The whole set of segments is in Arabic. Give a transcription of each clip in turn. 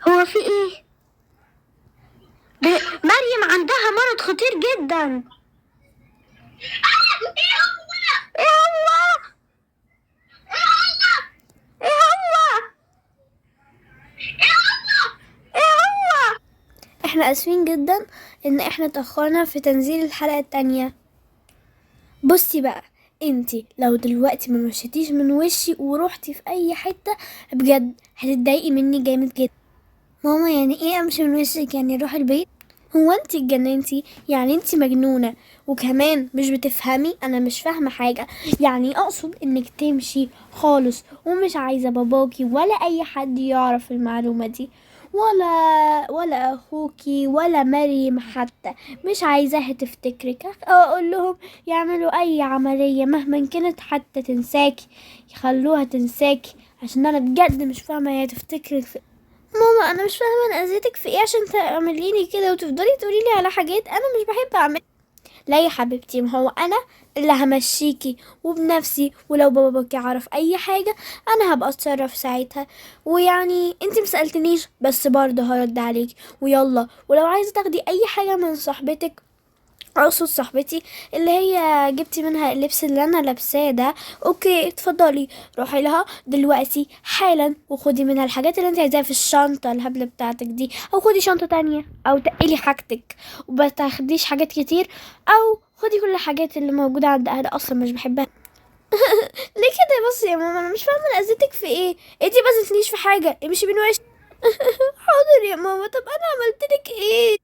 هو في ايه؟ مريم عندها مرض خطير جدا. ايه هو؟ ايه هو؟ ايه هو؟ احنا اسفين جدا ان احنا تأخرنا في تنزيل الحلقة التانية. بصي بقى، انتي لو دلوقتي ما مشيتيش من وشي ورحتي في اي حتة بجد هتتضايقي مني جامد جدا. ماما يعني ايه امشي من وشك؟ يعني اروح البيت؟ هو انتي اتجننتي؟ يعني انتي مجنونة وكمان مش بتفهمي؟ انا مش فاهمة حاجة. يعني اقصد انك تمشي خالص ومش عايزة باباكي ولا اي حد يعرف المعلومة دي، ولا اخوكي ولا مريم حتى، مش عايزاها تفتكرك. اقول لهم يعملوا اي عملية مهما كانت حتى تنساكي، يخلوها تنساكي، عشان انا بجد مش فاهمة هي تفتكرك في. ماما انا مش فاهمه انا اذيتك في ايه عشان تعمليني كده وتفضلي تقوليلي على حاجات انا مش بحب اعمل. لا يا حبيبتي، ما هو انا اللي همشيكي وبنفسي، ولو باباكي عرف اي حاجه انا هبقى اتصرف ساعتها. ويعني انتي مسألتنيش بس برضه هرد عليك. ويلا، ولو عايزه تاخدي اي حاجه من صاحبتك، اقصد صاحبتي اللي هي جبتي منها اللبس اللي انا لابساه ده، اوكي اتفضلي روحي لها دلوقتي حالا وخدي منها الحاجات اللي انت عايزاها في الشنطه الهبله بتاعتك دي، او خدي شنطه تانية، او تقلي حاجتك وما تاخديش حاجات كتير، او خدي كل الحاجات اللي موجوده عند اهلي اصلا مش بحبها. ليه كده بس يا ماما؟ انا مش فاهمه انا اذيتك في ايه؟ انتي ما اذيتنيش في حاجه، امشي من وشي. حاضر يا ماما، طب انا عملتلك ايه؟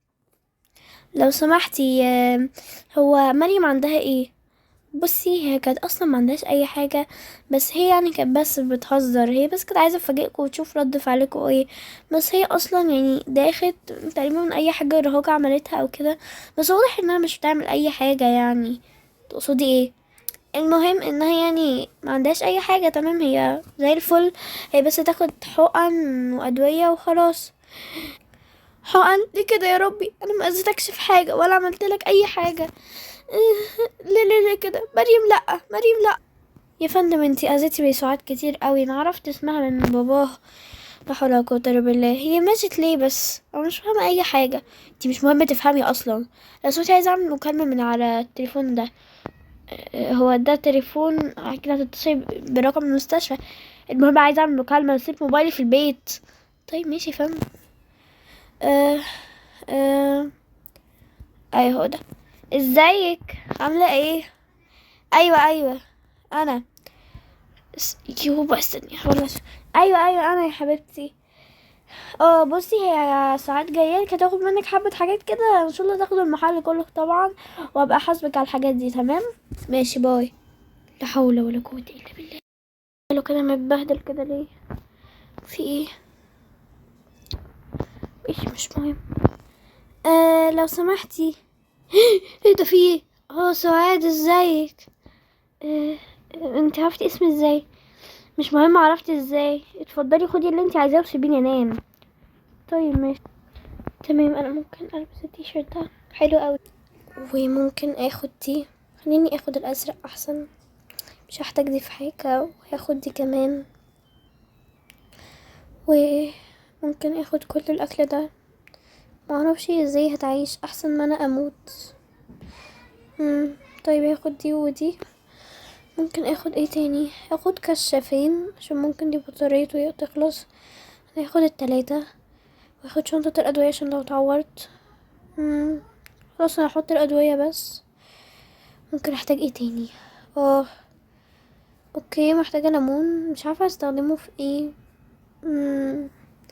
لو سمحتي، هو مريم عندها ايه؟ بصي هي كانت اصلا ما عندهاش اي حاجه، بس هي يعني كانت بس بتهزر، هي بس كانت عايزه تفاجئكم وتشوف رد فعلكم ايه. بس هي اصلا يعني داخت تقريبا من اي حاجه رهاجة عملتها او كده، بس واضح انها مش بتعمل اي حاجه. يعني تقصدي ايه؟ المهم انها يعني ما عندهاش اي حاجه، تمام، هي زي الفل. هي بس تاخد حقن وادويه وخلاص. حقن ليه كده يا ربي؟ انا ما اذيتكش في حاجه ولا عملت لك اي حاجه. ليه كده؟ مريم لا، مريم لا. يا فندم انتي اذيتي بيساعات كتير قوي، انا عرفت اسمها من باباها. لا حول ولا قوه الا بالله. هي ماتت ليه بس؟ انا مش فاهمه اي حاجه. انتي مش مهم تفهمي اصلا. لو سمحتي عايزه اعمل مكالمه من على التليفون ده. هو ده تليفون اكيد هتتصل برقم المستشفى. المهم عايزه اعمل مكالمه، نسيت موبايلي في البيت. طيب ماشي يا فندم. آه آه ايوه هو ده. ازيك؟ عامله ايه؟ ايوه انا يو بس والله. ايوه انا يا حبيبتي. بصي هي ساعات جايه لك هتاخد منك حبه حاجات كده، ان شاء الله تاخد المحل كله طبعا، وابقى حاسبك على الحاجات دي، تمام؟ ماشي باي. لا حول ولا قوه الا بالله. لو كده متبهدل كده ليه؟ في ايه؟ ايش مش مهم. لو سمحتي. ايه ده؟ في ايه؟ سعاد ازيك؟ آه انت عرفتي اسمي ازاي؟ مش مهم عرفتي ازاي، اتفضلي خدي اللي انت عايزاه وسيبيني انام. طيب ماشي تمام. انا ممكن البس التيشيرت ده حلو قوي، وممكن اخد دي. خليني اخد الازرق احسن، مش هحتاج دي في حاجه، وهاخد دي كمان. وممكن اخد كل الاكل ده. معرفش ازاي هتعيش احسن ما انا اموت. طيب هاخد دي ودي. ممكن اخد ايه تاني؟ هاخد كشافين عشان ممكن دي بطاريته تخلص. هاخد التلاتة. واخد شنطة الادوية عشان لو اتعورت. خلاص انا هحط الادوية بس. ممكن احتاج ايه تاني؟ اه اوكي، محتاجة ليمون، مش عارفة استخدمه في ايه.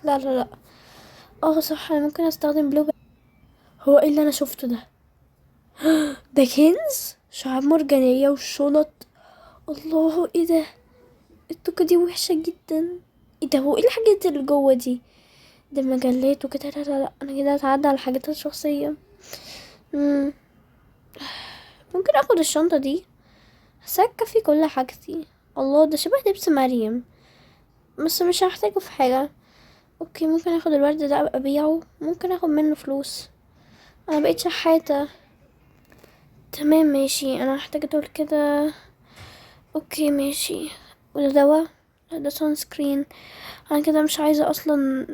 لا. صح، انا ممكن استخدم بلو هو ايه اللي انا شفته ده؟ ده كنز شعاب مرجانية وشنط. الله، ايه ده؟ التوكة دي وحشة جدا. ايه ده؟ هو ايه الحاجات اللي جوه دي؟ ده مجلات وكده. لا انا كده هتعدى على الحاجات الشخصية. مم. ممكن اخد الشنطة دي، هسكة في كل حاجتي. الله، ده شبه لبس مريم بس مش هحتاجه في حاجة. اوكي، ممكن اخد الورد ده ابقى ابيعه، ممكن اخد منه فلوس. انا بقيت شحاتة. تمام ماشي، انا هحتاج دول كده. اوكي ماشي. وده دواء؟ ده سون سكرين. انا كده مش عايزة اصلا.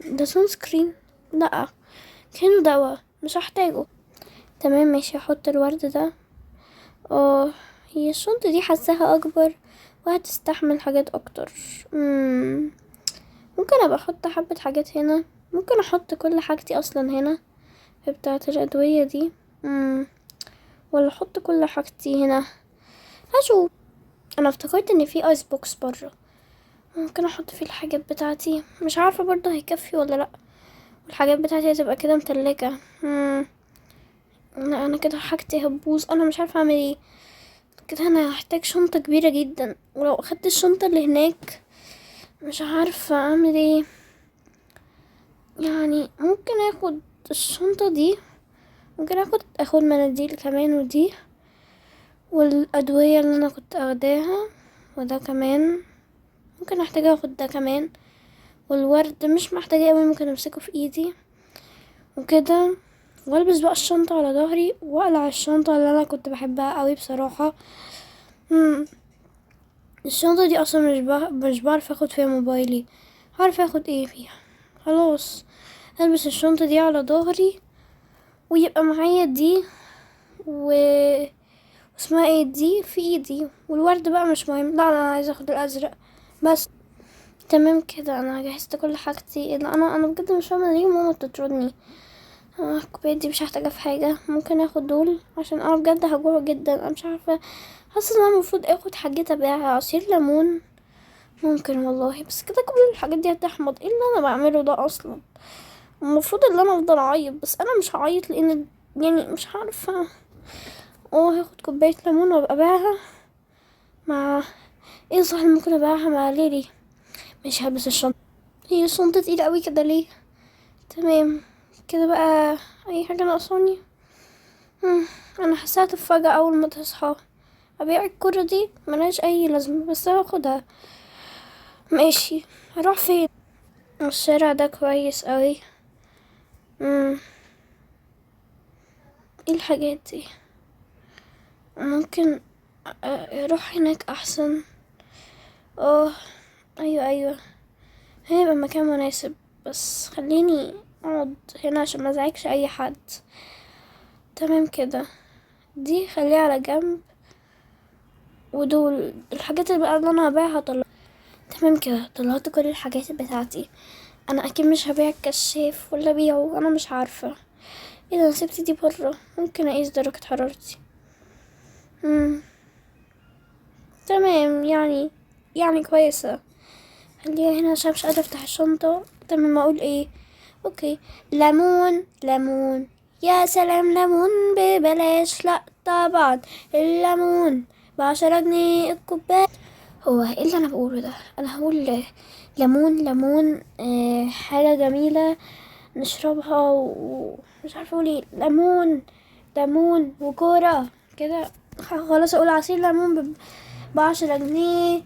ده سون سكرين؟ لا، كان دواء مش هحتاجه. تمام ماشي، هحط الورد ده. اه، هي الشنطة دي حاساها اكبر وهتستحمل حاجات اكتر. ممكن ابقى احط حبة حاجات هنا. ممكن احط كل حاجتي اصلا هنا في بتاعة الادوية دي. ولا احط كل حاجتي هنا. هشوف. انا افتكرت ان في ايس بوكس بره، ممكن احط فيه الحاجات بتاعتي. مش عارفة برضه هيكفي ولا لا، والحاجات بتاعتي هتبقى كده متلجة. لا، انا كده حاجتي هتبوظ. انا مش عارفة اعمل ايه كده. انا هحتاج شنطة كبيرة جدا، ولو اخدت الشنطة اللي هناك مش عارفة اعمل ايه. يعني ممكن اخد الشنطة دي، ممكن اخد مناديل كمان، ودي والادوية اللي انا كنت اخداها، وده كمان ممكن احتاج اخد ده كمان، والورد مش محتاجة اوي، ممكن امسكه في ايدي وكده. والبس بقى الشنطة على ظهري واقلع الشنطة اللي انا كنت بحبها اوي بصراحة. الشنطة دي اصلا مش بعرف اخد فيها موبايلي. عارفة اخد ايه فيها؟ خلاص، البس الشنطة دي على ظهري، ويبقى معايا دي اسمها ايه دي في ايدي، والورد بقى مش مهم. لا، انا عايزة اخد الازرق بس. تمام كده، انا جهزت كل حاجتي. لا، انا بجد مش فاهمه ليه ماما بتطردني. الكوبايات دي مش هحتاجها في حاجه. ممكن اخد دول عشان انا بجد هجوع جدا. انا مش عارفه، حاسه ان انا المفروض اخد حاجات ابيعها. عصير ليمون ممكن والله، بس كده كل الحاجات دي هتحمض. ايه اللي انا بعمله ده اصلا؟ المفروض ان انا افضل اعيط، بس انا مش هعيط لان يعني مش عارفه. هاخد كوبايه ليمون وابقى ابيعها مع ايه؟ صح، ممكن ابيعها مع ليلي. مش هلبس الشنطه. هي الشنطه تقيله قوي كده ليه؟ تمام كده بقى. اي حاجه ناقصاني؟ انا حسيت فجأة اول ما تصحى. ابيع الكرة دي ملهاش اي لازمة، بس هاخدها. ماشي، هروح فين؟ الشارع ده كويس اوي. ايه الحاجات دي؟ ممكن اروح هناك احسن. اه، ايوه ايوه، هيبقى مكان مناسب. بس خليني اقعد هنا عشان مزعجش اي حد. تمام كده، دي خليها على جنب. ودول الحاجات اللي بقى اللي انا هبيعها تمام كده، طلعت كل الحاجات بتاعتي. انا اكيد مش هبيع الكشاف ولا ابيعه، انا مش عارفه. اذا سبت دي بره ممكن اقيس درجه حرارتي. تمام، يعني كويسه. خليها هنا عشان مش قادره افتح الشنطه. تمام، اقول ايه؟ اوكي، ليمون ليمون. يا سلام، ليمون ببلاش؟ لا طبعا، الليمون ب10 جنيه الكوباية. هو ايه اللي انا بقوله ده؟ انا هقول ليمون ليمون. حاجة جميلة نشربها، ومش عارفة اقول ايه. ليمون ليمون وكورة كده. خلاص، اقول عصير ليمون ب10 جنيه.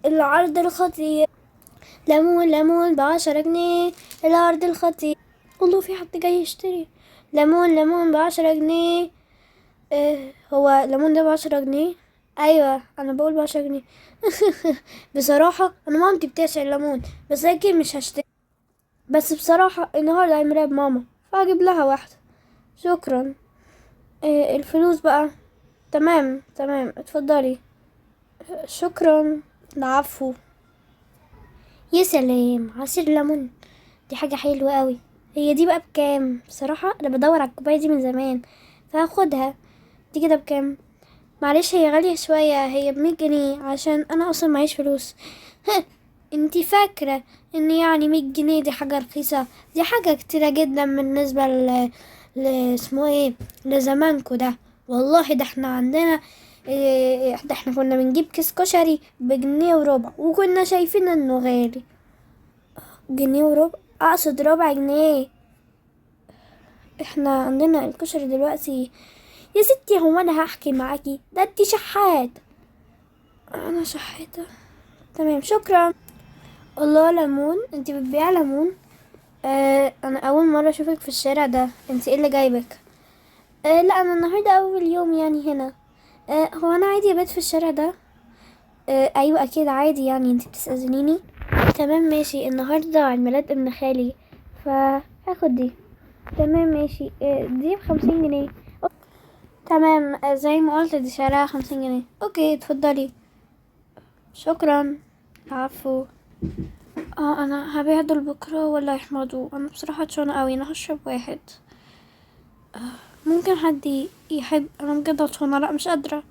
العرض الخطير. ليمون ليمون ب10 جنيه. العرض الخطير. الله، في حد جاي يشتري ليمون ليمون ب10 جنيه. هو ليمون ده ب10 جنيه؟ ايوه، انا بقول ب10 جنيه. بصراحة انا مامتي بتعشق الليمون، بس اكيد مش هشتري. بس بصراحة النهاردة عيد ميلاد ماما، فهجيب لها واحدة. شكرا. الفلوس بقى. تمام تمام، اتفضلي. شكرا. العفو. يا سلام، عصير ليمون، دي حاجة حلوة قوي. هي دي بقى بكام؟ بصراحة انا بدور على الكوباية دي من زمان، فهاخدها. دي كده بكام؟ معلش، هي غالية شوية، هي ب100 جنيه عشان انا اصلا معيش فلوس. انتي فاكرة ان يعني 100 جنيه دي حاجة رخيصة؟ دي حاجة كتيرة جدا بالنسبة اسمه ايه، لزمانكو ده. والله ده احنا عندنا ده احنا كنا بنجيب كيس كشري ب1.25 جنيه، وكنا شايفين انه غالي. 1.25 جنيه؟ اقصد ربع 1 جنيه. احنا عندنا الكشري دلوقتي. يا ستي، هو انا هحكي معاكي؟ ده انتي شحات. انا شحاتة. تمام، شكرا. الله، ليمون؟ انتي بتبيع ليمون؟ انا اول مرة اشوفك في الشارع ده. انتي ايه اللي جايبك؟ لا، انا النهاردة اول يوم يعني هنا. هو انا عادي ابات في الشارع ده؟ ايوه اكيد عادي، يعني انت بتستأذنيني. تمام ماشي، النهارده عيد ميلاد ابن خالي فهاخد دي. تمام ماشي، دي ب50 جنيه. تمام، زي ما قلت دي سعرها 50 جنيه. اوكي اتفضلي. شكرا. عفو. انا هبيع دول بكره ولا يحمضوا؟ انا بصراحه عطشانه قوي، انا هشرب واحد. ممكن حد يحب؟ انا بجد عطشانه، لا مش قادره.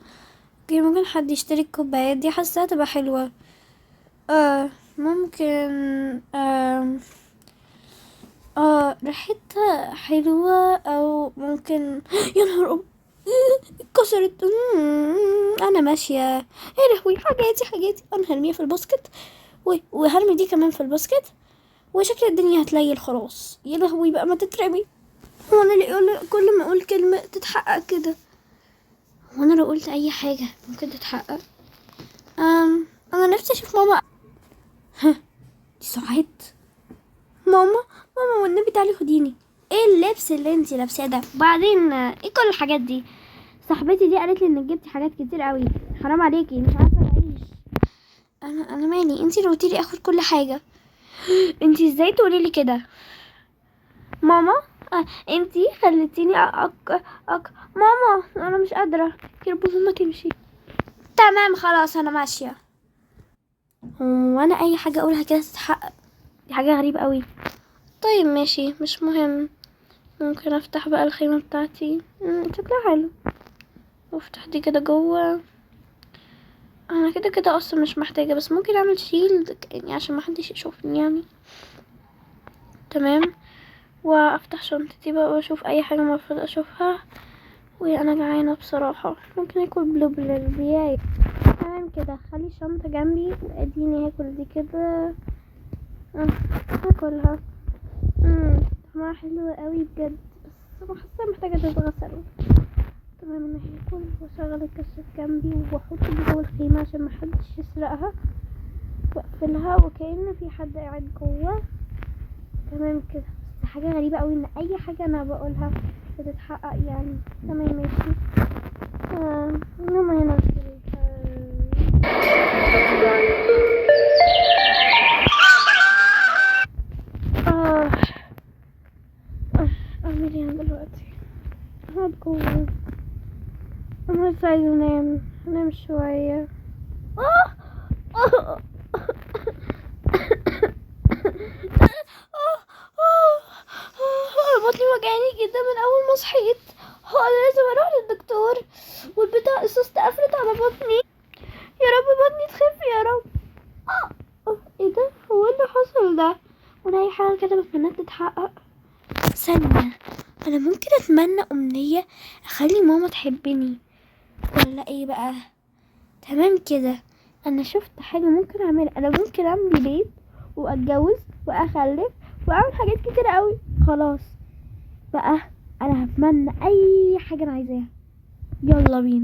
اوكي، ممكن حد يشتري الكوبايات دي؟ حاساها تبقى حلوه. ممكن. آه ريحتها حلوة، او ممكن يا نهار اتكسرت. انا ماشية. يا لهوي، حاجاتي انا هرميها في الباسكت، وهرمي دي كمان في الباسكت، وشكل الدنيا هتليل خلاص. يا لهوي بقى، ما تترمي. هو انا كل ما اقول كلمة تتحقق كده؟ هو انا لو قلت اي حاجة ممكن تتحقق؟ انا نفسي اشوف ماما. دي سعاد. ماما والنبي تعالي خديني. ايه اللبس اللي انتي لابساه ده؟ وبعدين ايه كل الحاجات دي؟ صاحبتي دي قالت لي انك جبتي حاجات كتير قوي، حرام عليكي، مش عارفه اعيش. انا مالي؟ انتي اللي قلتيلي اخد كل حاجه. انتي ازاي تقولي لي كده؟ ماما، انتي خليتيني ماما انا مش قادره. يربط ما تمشي. تمام خلاص انا ماشيه. وانا اي حاجه اقولها كده تتحقق؟ دي حاجه غريبه قوي. طيب ماشي، مش مهم. ممكن افتح بقى الخيمة بتاعتي. شكلها حلو. وافتح دي كده جوه. انا كده اصلا مش محتاجة، بس ممكن اعمل شيلد يعني عشان محدش يشوفني يعني. تمام. وافتح شنطتي بقى واشوف اي حاجة المفروض اشوفها. وانا جعانة بصراحة، ممكن اكل بلوبرياية. تمام كده، خلي الشنطة جنبي واديني هاكل دي كده. هاكلها. طعمها حلو قوي بجد، بس حاسة محتاجة تتغسل. تمام، انا هاكل واشغل الكشاف جنبي واحط دي جوه الخيمة عشان محدش يسرقها، واقفلها وكأن في حد قاعد جوه. تمام كده، بس حاجة غريبة قوي ان اي حاجة انا بقولها بتتحقق يعني. تمام ماشي. ماما هنا اعمل ايه دلوقتي؟ هقعد جوه. انا بس عايزة انام شوية. بطني وجعاني جدا من اول ما صحيت. انا لازم اروح للدكتور، والبتاع السوست قفلت على بطني. يا رب بطني تخف يا رب. ايه ده؟ هو اللي حصل ده؟ وانا اي حاجه كده بتمنى تتحقق. ثانيه، انا ممكن اتمنى امنيه اخلي ماما تحبني، ولا ايه بقى؟ تمام كده، انا شفت حاجه ممكن اعملها. انا ممكن اعمل بيت واتجوز واخلف واعمل حاجات كتير قوي. خلاص بقى، انا هتمنى اي حاجه انا عايزاها. يلا بينا.